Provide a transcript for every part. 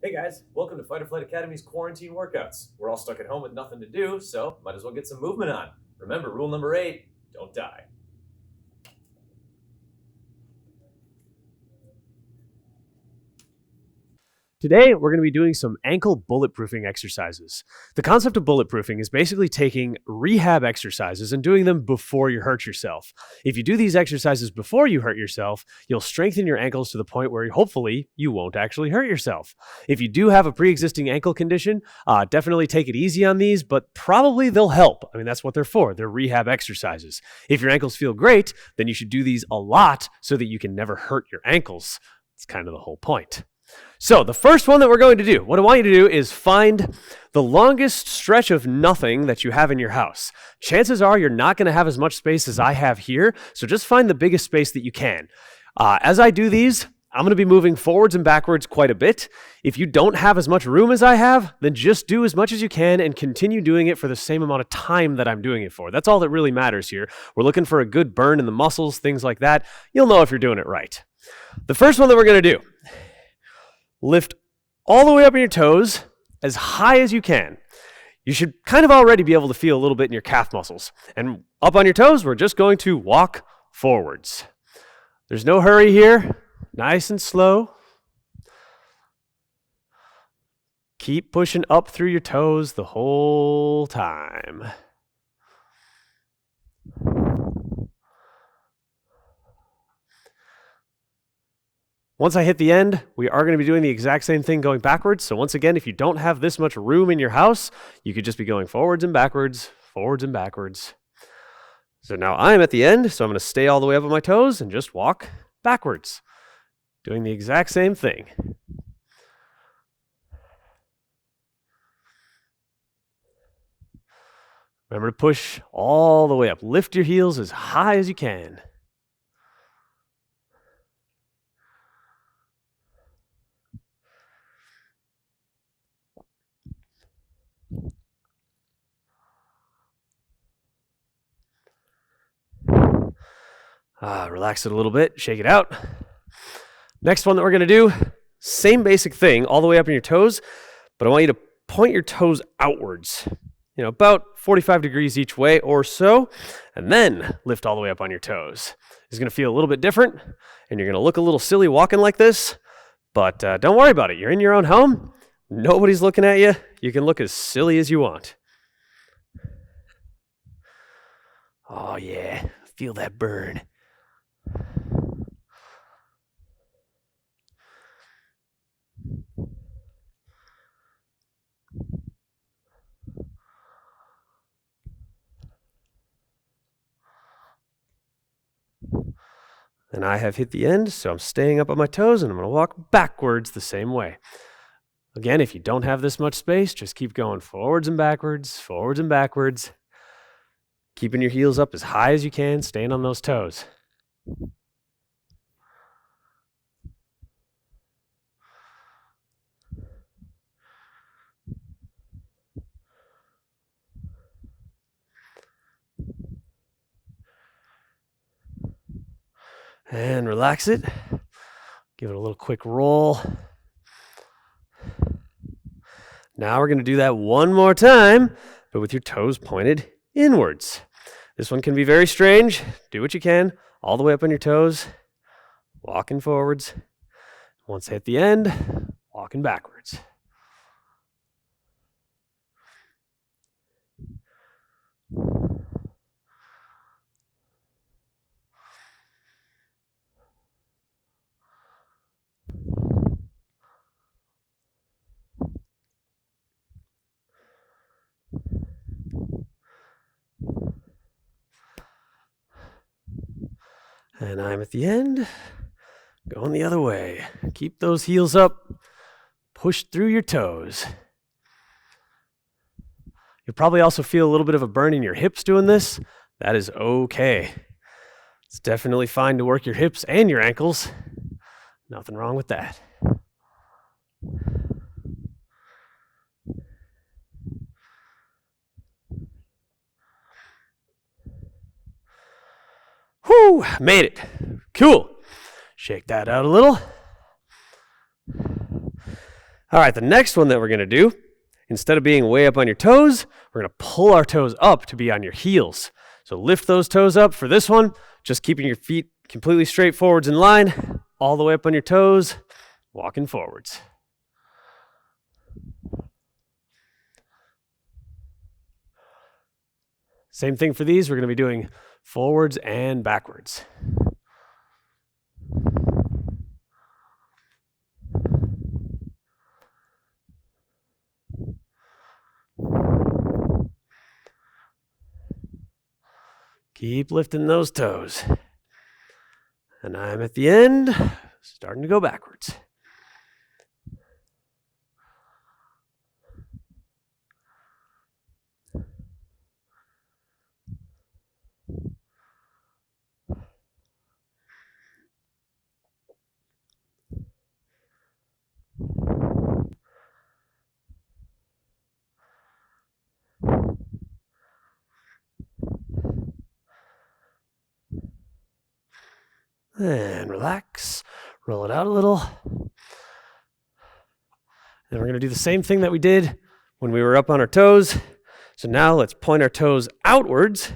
Hey guys, welcome to Fight or Flight Academy's quarantine workouts. We're all stuck at home with nothing to do, so might as well get some movement on. Remember, rule number 8, don't die. Today, we're going to be doing some ankle bulletproofing exercises. The concept of bulletproofing is basically taking rehab exercises and doing them before you hurt yourself. If you do these exercises before you hurt yourself, you'll strengthen your ankles to the point where hopefully you won't actually hurt yourself. If you do have a pre-existing ankle condition, definitely take it easy on these, but probably they'll help. I mean, that's what they're for. They're rehab exercises. If your ankles feel great, then you should do these a lot so that you can never hurt your ankles. That's kind of the whole point. So the first one that we're going to do, what I want you to do is find the longest stretch of nothing that you have in your house. Chances are you're not going to have as much space as I have here, so just find the biggest space that you can. As I do these, I'm going to be moving forwards and backwards quite a bit. If you don't have as much room as I have, then just do as much as you can and continue doing it for the same amount of time that I'm doing it for. That's all that really matters here. We're looking for a good burn in the muscles, things like that. You'll know if you're doing it right. The first one that we're going to do, lift all the way up in your toes as high as you can. You should kind of already be able to feel a little bit in your calf muscles. And up on your toes, we're just going to walk forwards. There's no hurry here. Nice and slow. Keep pushing up through your toes the whole time. Once I hit the end, we are going to be doing the exact same thing going backwards. So once again, if you don't have this much room in your house, you could just be going forwards and backwards, forwards and backwards. So now I'm at the end, so I'm going to stay all the way up on my toes and just walk backwards, doing the exact same thing. Remember to push all the way up. Lift your heels as high as you can. Relax it a little bit, shake it out. Next one that we're going to do, same basic thing, all the way up in your toes, but I want you to point your toes outwards, about 45 degrees each way or so, and then lift all the way up on your toes. It's going to feel a little bit different, and you're going to look a little silly walking like this, but don't worry about it. You're in your own home. Nobody's looking at you. You can look as silly as you want. Oh yeah, feel that burn. And I have hit the end, so I'm staying up on my toes, and I'm going to walk backwards the same way. Again, if you don't have this much space, just keep going forwards and backwards, keeping your heels up as high as you can, staying on those toes. And relax it. Give it a little quick roll. Now we're going to do that one more time, but with your toes pointed inwards. This one can be very strange. Do what you can, all the way up on your toes, walking forwards. Once hit the end, walking backwards. And I'm at the end, going the other way. Keep those heels up, push through your toes. You'll probably also feel a little bit of a burn in your hips doing this. That is okay. It's definitely fine to work your hips and your ankles. Nothing wrong with that. Whew, made it. Cool. Shake that out a little. All right, the next one that we're going to do, instead of being way up on your toes, we're going to pull our toes up to be on your heels. So lift those toes up for this one, just keeping your feet completely straight forwards in line, all the way up on your toes, walking forwards. Same thing for these, we're going to be doing forwards and backwards. Keep lifting those toes. And I'm at the end, starting to go backwards. And relax, roll it out a little. And we're going to do the same thing that we did when we were up on our toes. So now let's point our toes outwards.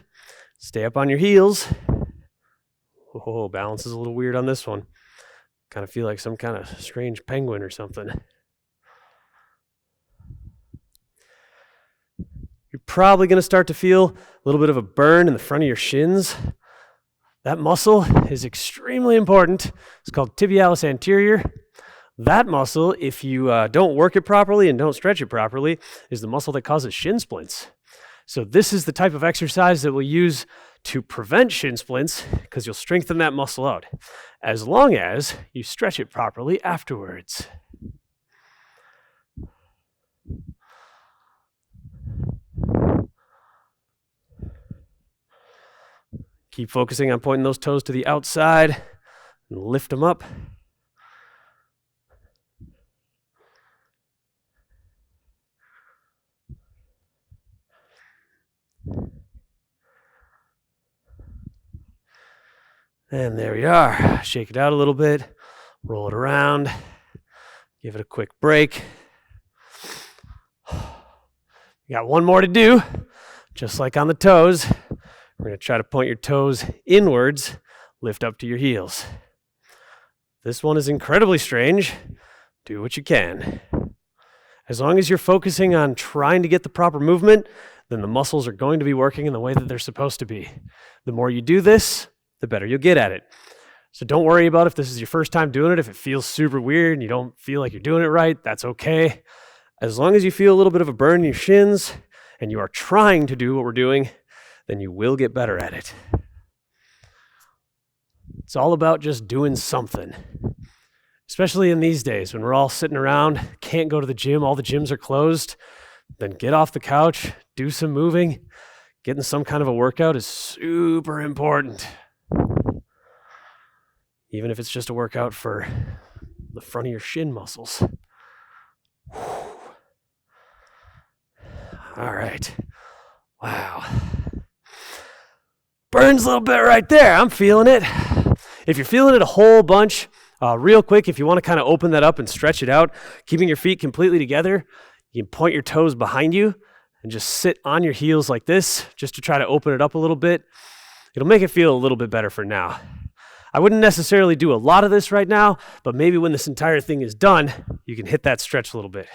Stay up on your heels. Oh, balance is a little weird on this one. Kind of feel like some kind of strange penguin or something. You're probably going to start to feel a little bit of a burn in the front of your shins. That muscle is extremely important. It's called Tibialis Anterior. That muscle, if you don't work it properly and don't stretch it properly, is the muscle that causes shin splints. So this is the type of exercise that we'll use to prevent shin splints because you'll strengthen that muscle out, as long as you stretch it properly afterwards. Keep focusing on pointing those toes to the outside and lift them up. And there we are. Shake it out a little bit, roll it around, give it a quick break. You got one more to do, just like on the toes. We're going to try to point your toes inwards, lift up to your heels. This one is incredibly strange. Do what you can. As long as you're focusing on trying to get the proper movement, then the muscles are going to be working in the way that they're supposed to be. The more you do this, the better you'll get at it. So don't worry about if this is your first time doing it. If it feels super weird and you don't feel like you're doing it right, that's okay. As long as you feel a little bit of a burn in your shins and you are trying to do what we're doing, then you will get better at it. It's all about just doing something. Especially in these days when we're all sitting around, can't go to the gym, all the gyms are closed. Then get off the couch, do some moving. Getting some kind of a workout is super important. Even if it's just a workout for the front of your shin muscles. All right. Wow. Burns a little bit right there. I'm feeling it. If you're feeling it a whole bunch, real quick, if you want to kind of open that up and stretch it out, keeping your feet completely together, you can point your toes behind you and just sit on your heels like this, just to try to open it up a little bit. It'll make it feel a little bit better for now. I wouldn't necessarily do a lot of this right now, but maybe when this entire thing is done, you can hit that stretch a little bit.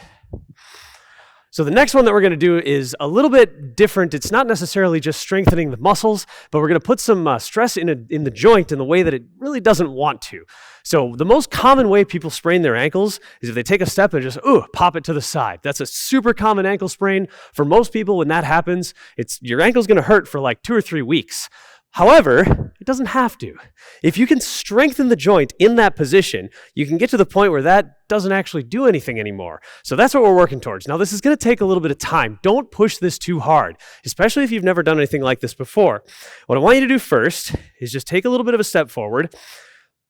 So the next one that we're going to do is a little bit different. It's not necessarily just strengthening the muscles, but we're going to put some stress in the joint in the way that it really doesn't want to. So the most common way people sprain their ankles is if they take a step and just pop it to the side. That's a super common ankle sprain. For most people, when that happens, your ankle's going to hurt for like 2 or 3 weeks. However, it doesn't have to. If you can strengthen the joint in that position, you can get to the point where that doesn't actually do anything anymore. So that's what we're working towards. Now, this is going to take a little bit of time. Don't push this too hard, especially if you've never done anything like this before. What I want you to do first is just take a little bit of a step forward,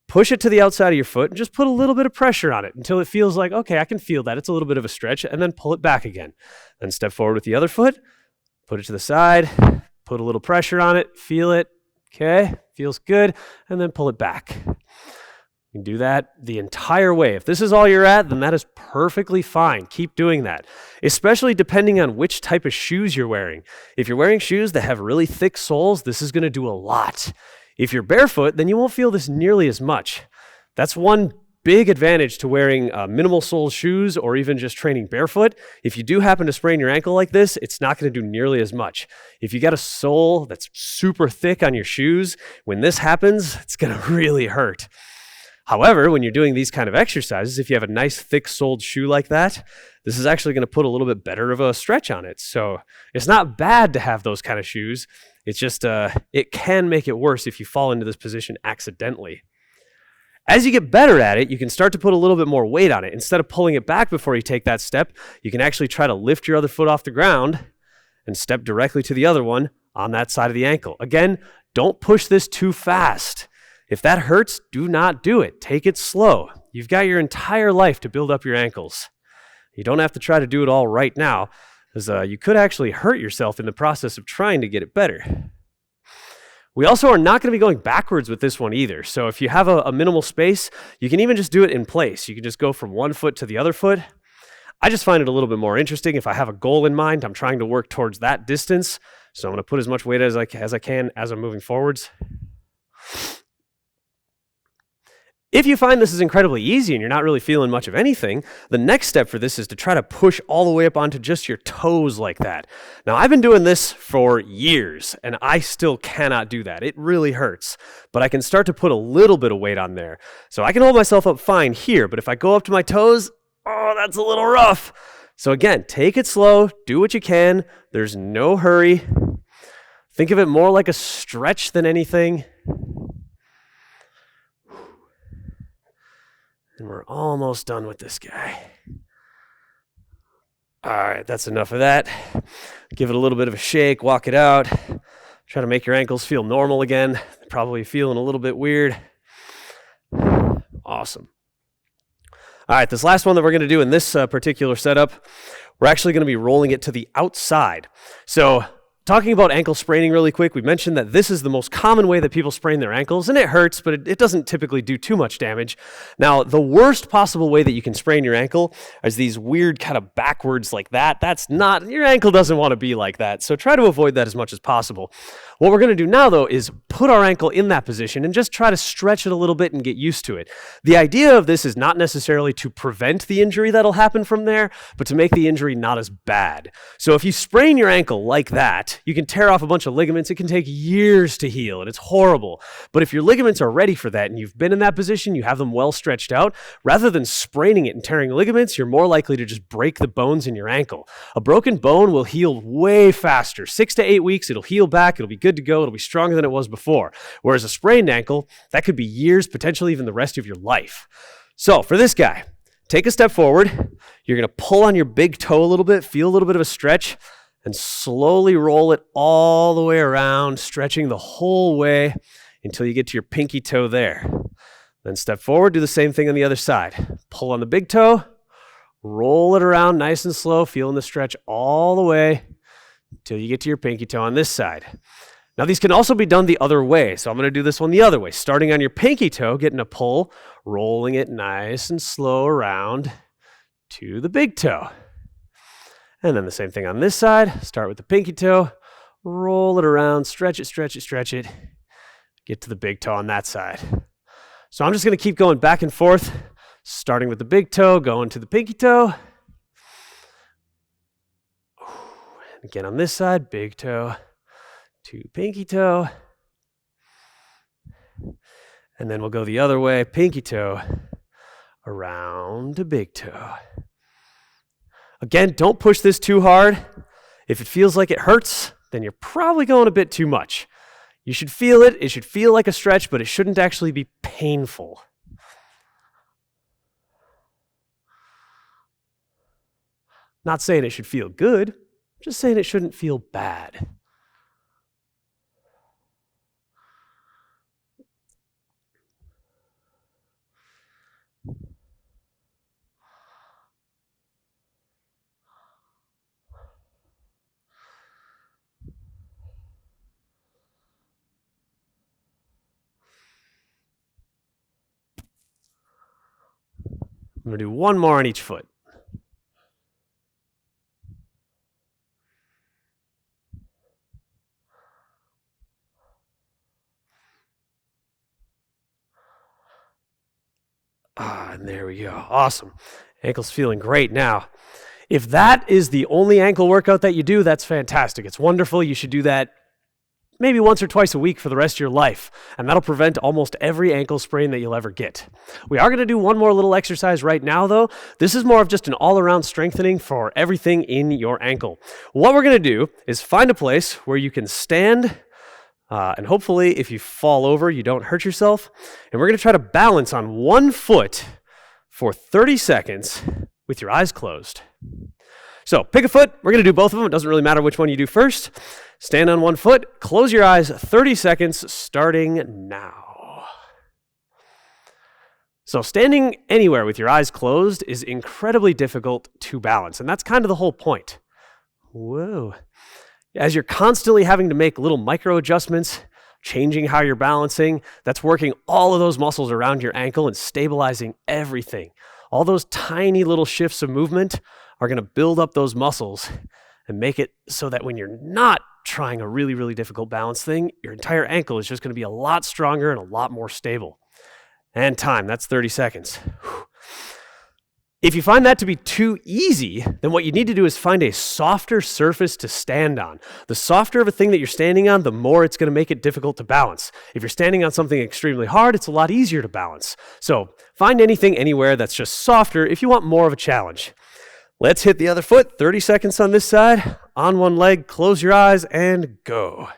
push it to the outside of your foot, and just put a little bit of pressure on it until it feels like, okay, I can feel that. It's a little bit of a stretch, and then pull it back again. Then step forward with the other foot, put it to the side, put a little pressure on it, feel it. Okay, feels good, and then pull it back. You can do that the entire way. If this is all you're at, then that is perfectly fine. Keep doing that, especially depending on which type of shoes you're wearing. If you're wearing shoes that have really thick soles, this is going to do a lot. If you're barefoot, then you won't feel this nearly as much. That's one big advantage to wearing minimal sole shoes or even just training barefoot. If you do happen to sprain your ankle like this, it's not going to do nearly as much. If you got a sole that's super thick on your shoes, when this happens, it's going to really hurt. However, when you're doing these kind of exercises, if you have a nice thick-soled shoe like that, this is actually going to put a little bit better of a stretch on it. So it's not bad to have those kind of shoes. It's just, it can make it worse if you fall into this position accidentally. As you get better at it, you can start to put a little bit more weight on it. Instead of pulling it back before you take that step, you can actually try to lift your other foot off the ground and step directly to the other one on that side of the ankle. Again, don't push this too fast. If that hurts, do not do it. Take it slow. You've got your entire life to build up your ankles. You don't have to try to do it all right now, because you could actually hurt yourself in the process of trying to get it better. We also are not going to be going backwards with this one either. So if you have a minimal space, you can even just do it in place. You can just go from one foot to the other foot. I just find it a little bit more interesting. If I have a goal in mind, I'm trying to work towards that distance. So I'm going to put as much weight as I can as I'm moving forwards. If you find this is incredibly easy and you're not really feeling much of anything, the next step for this is to try to push all the way up onto just your toes like that. Now, I've been doing this for years, and I still cannot do that. It really hurts, but I can start to put a little bit of weight on there. So I can hold myself up fine here, but if I go up to my toes, oh, that's a little rough. So again, take it slow, do what you can. There's no hurry. Think of it more like a stretch than anything. And we're almost done with this guy. All right, that's enough of that. Give it a little bit of a shake, walk it out. Try to make your ankles feel normal again. Probably feeling a little bit weird. Awesome. All right, this last one that we're going to do in this particular setup, we're actually going to be rolling it to the outside. So talking about ankle spraining really quick, we mentioned that this is the most common way that people sprain their ankles, and it hurts, but it doesn't typically do too much damage. Now, the worst possible way that you can sprain your ankle is these weird kind of backwards like that. That's not, your ankle doesn't want to be like that, so try to avoid that as much as possible. What we're going to do now, though, is put our ankle in that position and just try to stretch it a little bit and get used to it. The idea of this is not necessarily to prevent the injury that'll happen from there, but to make the injury not as bad. So if you sprain your ankle like that, you can tear off a bunch of ligaments. It can take years to heal, and it's horrible. But if your ligaments are ready for that and you've been in that position, you have them well stretched out, rather than spraining it and tearing ligaments, you're more likely to just break the bones in your ankle. A broken bone will heal way faster. 6 to 8 weeks, it'll heal back, it'll be good to go, it'll be stronger than it was before. Whereas a sprained ankle, that could be years, potentially even the rest of your life. So for this guy, take a step forward. You're going to pull on your big toe a little bit, feel a little bit of a stretch, and slowly roll it all the way around, stretching the whole way until you get to your pinky toe there. Then step forward, do the same thing on the other side. Pull on the big toe, roll it around nice and slow, feeling the stretch all the way until you get to your pinky toe on this side. Now, these can also be done the other way, so I'm going to do this one the other way. Starting on your pinky toe, getting a pull, rolling it nice and slow around to the big toe. And then the same thing on this side. Start with the pinky toe, roll it around, stretch it, stretch it, stretch it. Get to the big toe on that side. So I'm just going to keep going back and forth, starting with the big toe, going to the pinky toe. Again on this side, big toe to pinky toe. And then we'll go the other way, pinky toe around to big toe. Again, don't push this too hard. If it feels like it hurts, then you're probably going a bit too much. You should feel it. It should feel like a stretch, but it shouldn't actually be painful. Not saying it should feel good, just saying it shouldn't feel bad. I'm going to do one more on each foot. And there we go. Awesome. Ankle's feeling great now. If that is the only ankle workout that you do, that's fantastic. It's wonderful. You should do that maybe once or twice a week for the rest of your life, and that'll prevent almost every ankle sprain that you'll ever get. We are going to do one more little exercise right now, though. This is more of just an all-around strengthening for everything in your ankle. What we're going to do is find a place where you can stand, and hopefully if you fall over, you don't hurt yourself, and we're going to try to balance on one foot for 30 seconds with your eyes closed. So pick a foot. We're going to do both of them. It doesn't really matter which one you do first. Stand on one foot, close your eyes, 30 seconds starting now. So standing anywhere with your eyes closed is incredibly difficult to balance, and that's kind of the whole point. Whoa. As you're constantly having to make little micro adjustments, changing how you're balancing, that's working all of those muscles around your ankle and stabilizing everything. All those tiny little shifts of movement are going to build up those muscles and make it so that when you're not trying a really, really difficult balance thing, your entire ankle is just going to be a lot stronger and a lot more stable. And time, that's 30 seconds. Whew. If you find that to be too easy, then what you need to do is find a softer surface to stand on. The softer of a thing that you're standing on, the more it's going to make it difficult to balance. If you're standing on something extremely hard, it's a lot easier to balance. So find anything anywhere that's just softer if you want more of a challenge. Let's hit the other foot, 30 seconds on this side. On one leg, close your eyes and go.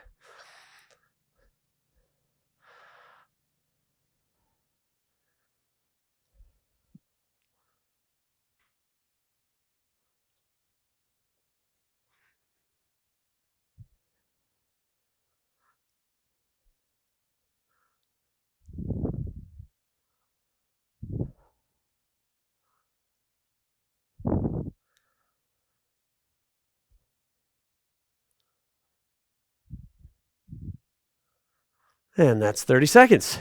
And that's 30 seconds.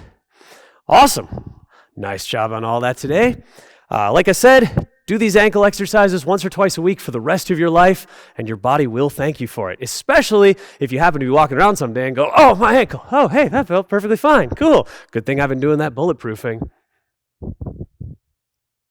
Awesome. Nice job on all that today. Like I said, do these ankle exercises once or twice a week for the rest of your life, and your body will thank you for it, especially if you happen to be walking around someday and go, oh, my ankle. Oh, hey, that felt perfectly fine. Cool. Good thing I've been doing that bulletproofing.